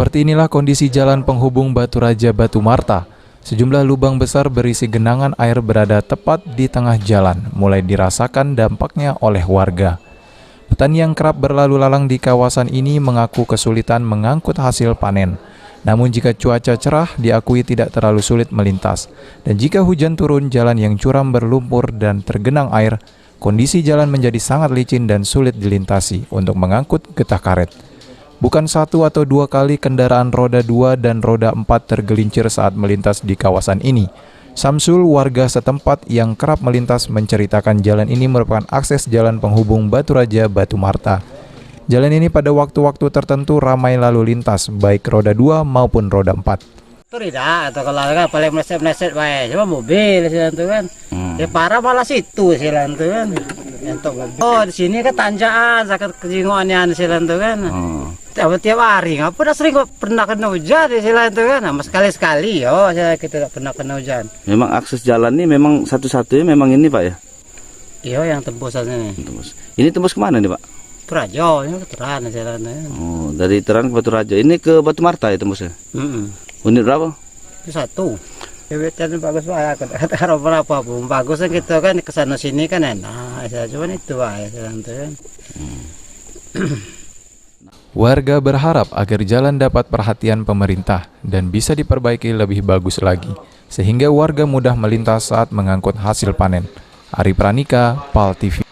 Seperti inilah kondisi jalan penghubung Batu Raja Batu Marta. Sejumlah lubang besar berisi genangan air berada tepat di tengah jalan, mulai dirasakan dampaknya oleh warga. Petani yang kerap berlalu lalang di kawasan ini mengaku kesulitan mengangkut hasil panen. Namun jika cuaca cerah, diakui tidak terlalu sulit melintas. Dan jika hujan turun, jalan yang curam berlumpur dan tergenang air, kondisi jalan menjadi sangat licin dan sulit dilintasi untuk mengangkut getah karet. Bukan satu atau dua kali kendaraan roda 2 dan roda 4 tergelincir saat melintas di kawasan ini. Samsul, warga setempat yang kerap melintas, menceritakan jalan ini merupakan akses jalan penghubung Batu Raja Batu Marta. Jalan ini pada waktu-waktu tertentu ramai lalu lintas, baik roda 2 maupun roda 4. Tidak, atau kalau kan paling meleset-meleset baik, cuma mobil jalan tuh kan. Ya parah malah situ jalan tuh kan. Untuk mobil. Oh, di sini kan tanjakan, zakat kejingoannya jalan tuh kan. Tiap hari, nggak pernah sering kok pernah kena hujan di jalan tuh kan. Nah, sekali-sekali yo, kita tidak pernah kena hujan. Memang akses jalan ini memang satu-satunya memang ini Pak ya? Iya, yang tembusannya. Ini tembus kemana nih Pak? Raja, ini ke Teran jalannya. Oh, dari Teran ke Batu Raja. Ini ke Batu Marta ya tembusnya? Unit berapa? Itu satu. Bebeknya bagus Pak, taruh berapa pun. Bagus kan gitu kan, kesana sini kan enak. Cuma itu Pak ya jalan itu kan. Warga berharap agar jalan dapat perhatian pemerintah dan bisa diperbaiki lebih bagus lagi, sehingga warga mudah melintas saat mengangkut hasil panen. Ari Pranika, PAL TV.